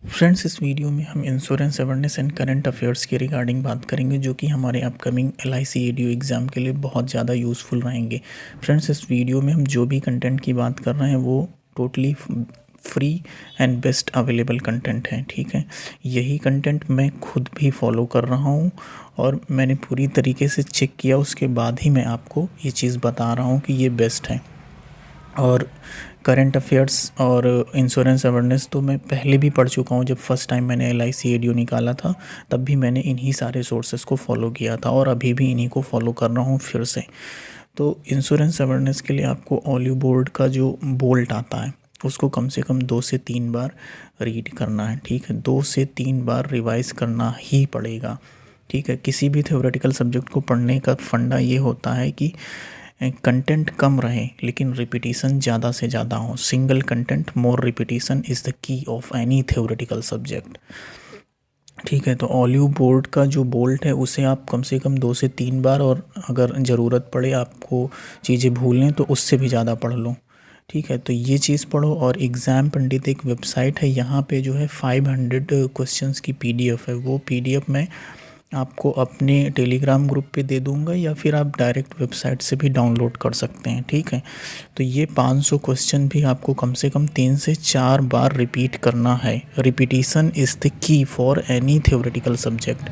Friends, इस video में हम insurance awareness and current affairs के रिगार्डिंग बात करेंगे, जो कि हमारे अपकमिंग LIC ADO एग्ज़ाम के लिए बहुत ज़्यादा यूज़फुल रहेंगे। फ्रेंड्स, इस वीडियो में हम जो भी कंटेंट की बात कर रहे हैं वो totally free and best available content है। ठीक है, यही कंटेंट मैं खुद भी फॉलो कर रहा हूँ और मैंने पूरी तरीके से चेक किया, उसके बाद ही मैं आपको ये चीज़ बता रहा हूँ कि ये बेस्ट है। और करंट अफेयर्स और इंश्योरेंस अवेयरनेस तो मैं पहले भी पढ़ चुका हूँ। जब फर्स्ट टाइम मैंने LIC ADO निकाला था तब भी मैंने इन्हीं सारे सोर्सेज को फॉलो किया था और अभी भी इन्हीं को फॉलो कर रहा हूँ फिर से। तो इंश्योरेंस अवेयरनेस के लिए आपको ऑलिव बोर्ड का जो बोल्ट आता है उसको कम से कम 2 से 3 बार रीड करना है। ठीक है, 2 से 3 बार रिवाइज़ करना ही पड़ेगा। ठीक है, किसी भी थ्योरेटिकल सब्जेक्ट को पढ़ने का फंडा ये होता है कि कंटेंट कम रहे लेकिन रिपीटिशन ज़्यादा से ज़्यादा हो। Single content more repetition is the key of any theoretical subject. ठीक है, तो ऑलिव बोर्ड का जो बोल्ट है उसे आप कम से कम 2 से 3 बार, और अगर ज़रूरत पड़े आपको चीज़ें भूलने तो उससे भी ज़्यादा पढ़ लो। ठीक है, तो ये चीज़ पढ़ो। और एग्ज़ाम पंडित एक वेबसाइट है, यहाँ पे जो है 500 क्वेश्चंस की PDF है। वो PDF मैं आपको अपने टेलीग्राम ग्रुप पे दे दूंगा या फिर आप डायरेक्ट वेबसाइट से भी डाउनलोड कर सकते हैं। ठीक है, तो ये 500 क्वेश्चन भी आपको कम से कम 3 से 4 बार रिपीट करना है। Repetition is the key for any theoretical subject.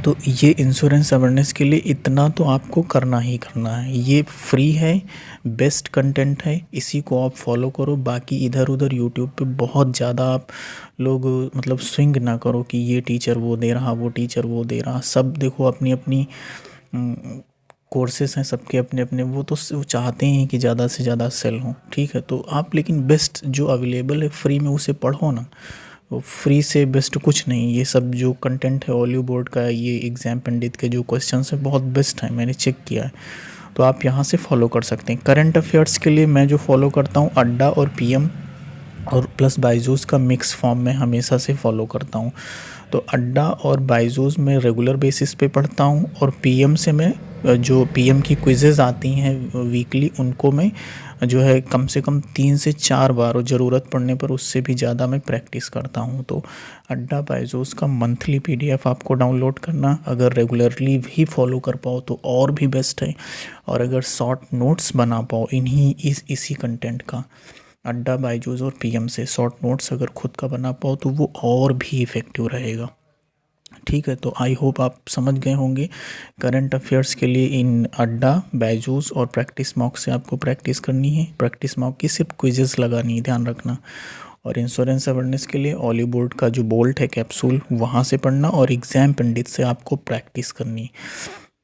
तो ये इंश्योरेंस अवेयरनेस के लिए इतना तो आपको करना ही करना है। ये फ्री है, बेस्ट कंटेंट है, इसी को आप फॉलो करो। बाकी इधर उधर यूट्यूब पे बहुत ज़्यादा आप लोग मतलब स्विंग ना करो कि ये टीचर वो दे रहा, वो टीचर वो दे रहा। सब देखो, अपनी अपनी कोर्सेस हैं सबके अपने अपने, वो तो चाहते हैं कि ज़्यादा से ज़्यादा सेल हो। ठीक है, तो आप लेकिन बेस्ट जो अवेलेबल है फ्री में उसे पढ़ो ना। वो फ्री से बेस्ट कुछ नहीं। ये सब जो कंटेंट है ऑलिव बोर्ड का, ये एग्ज़ाम पंडित के जो क्वेश्चंस है बहुत बेस्ट है, मैंने चेक किया है। तो आप यहाँ से फॉलो कर सकते हैं। करंट अफेयर्स के लिए मैं जो फॉलो करता हूँ, अड्डा और PM और प्लस बायजूस का मिक्स फॉर्म में हमेशा से फॉलो करता हूँ। तो अड्डा और बायजूस में रेगुलर बेसिस पे पढ़ता हूँ, और PM से मैं जो PM की क्विज़ेज़ आती हैं वीकली, उनको मैं जो है कम से कम 3 से 4 बार, और ज़रूरत पड़ने पर उससे भी ज़्यादा मैं प्रैक्टिस करता हूँ। तो अड्डा बायजूस का मंथली PDF आपको डाउनलोड करना, अगर रेगुलरली भी फॉलो कर पाओ तो और भी बेस्ट है। और अगर शॉर्ट नोट्स बना पाओ इसी कंटेंट का, अड्डा बायजूस और PM से शॉर्ट नोट्स अगर खुद का बना पाओ तो वो और भी इफ़ेक्टिव रहेगा। ठीक है, तो आई होप आप समझ गए होंगे। करंट अफेयर्स के लिए इन अड्डा, बायजूस और प्रैक्टिस मॉक से आपको प्रैक्टिस करनी है। प्रैक्टिस मॉक की सिर्फ क्विजेस लगानी है, ध्यान रखना। और इंश्योरेंस अवेयरनेस के लिए ऑलिव बोर्ड का जो बोल्ट है कैप्सूल, वहाँ से पढ़ना, और एग्ज़ाम पंडित से आपको प्रैक्टिस करनी है।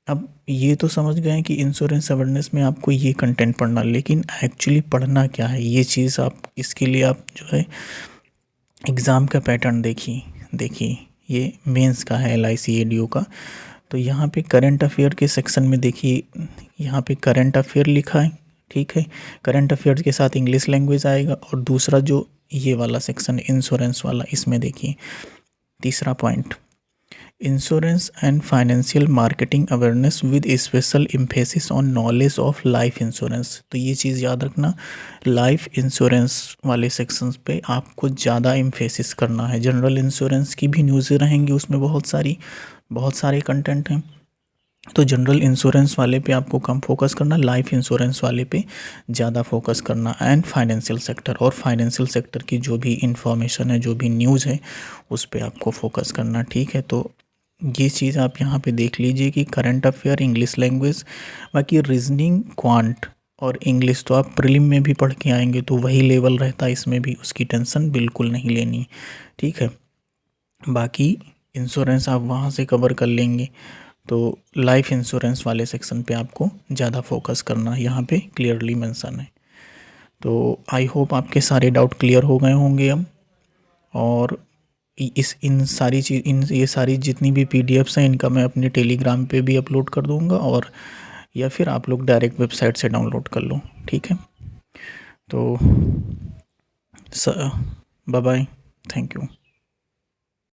अब ये तो समझ गए कि इंश्योरेंस अवेयरनेस में आपको ये कंटेंट पढ़ना, लेकिन एक्चुअली पढ़ना क्या है ये चीज़, आप इसके लिए आप जो है एग्ज़ाम का पैटर्न देखिए। ये मेंस का है LIC ADO का। तो यहाँ पे करंट अफेयर के सेक्शन में देखिए, यहाँ पे करंट अफेयर लिखा है। ठीक है, करंट अफेयर के साथ इंग्लिश लैंग्वेज आएगा, और दूसरा जो ये वाला सेक्शन इंश्योरेंस वाला, इसमें देखिए तीसरा point, insurance and financial marketing awareness with special emphasis on knowledge of life insurance. तो ये चीज़ याद रखना, लाइफ इंश्योरेंस वाले सेक्शंस पे आपको ज़्यादा एम्फेसिस करना है। जनरल इंश्योरेंस की भी न्यूज़ें रहेंगी उसमें, बहुत सारे कंटेंट हैं। तो जनरल इंश्योरेंस वाले पे आपको कम फोकस करना, लाइफ इंश्योरेंस वाले पे ज़्यादा फोकस करना। एंड फाइनेंशियल सेक्टर, और फाइनेंशियल सेक्टर की जो भी इंफॉर्मेशन है, जो भी न्यूज़ है, उस पे आपको फोकस करना। ठीक है, तो ये चीज़ आप यहाँ पे देख लीजिए कि करंट अफेयर, इंग्लिश लैंग्वेज, बाकी रीजनिंग, क्वांट और इंग्लिश तो आप प्रीलिम में भी पढ़ के आएंगे, तो वही लेवल रहता है इसमें भी, उसकी टेंशन बिल्कुल नहीं लेनी। ठीक है, बाकी इंश्योरेंस आप वहाँ से कवर कर लेंगे। तो लाइफ इंश्योरेंस वाले सेक्शन पे आपको ज़्यादा फोकस करना है, यहाँ पे क्लियरली मेंशन है। तो आई होप आपके सारे डाउट क्लियर हो गए होंगे अब। और ये सारी जितनी भी PDFs हैं, इनका मैं अपने टेलीग्राम पे भी अपलोड कर दूंगा, और या फिर आप लोग डायरेक्ट वेबसाइट से डाउनलोड कर लो। ठीक है, तो बाय बाय, थैंक यू।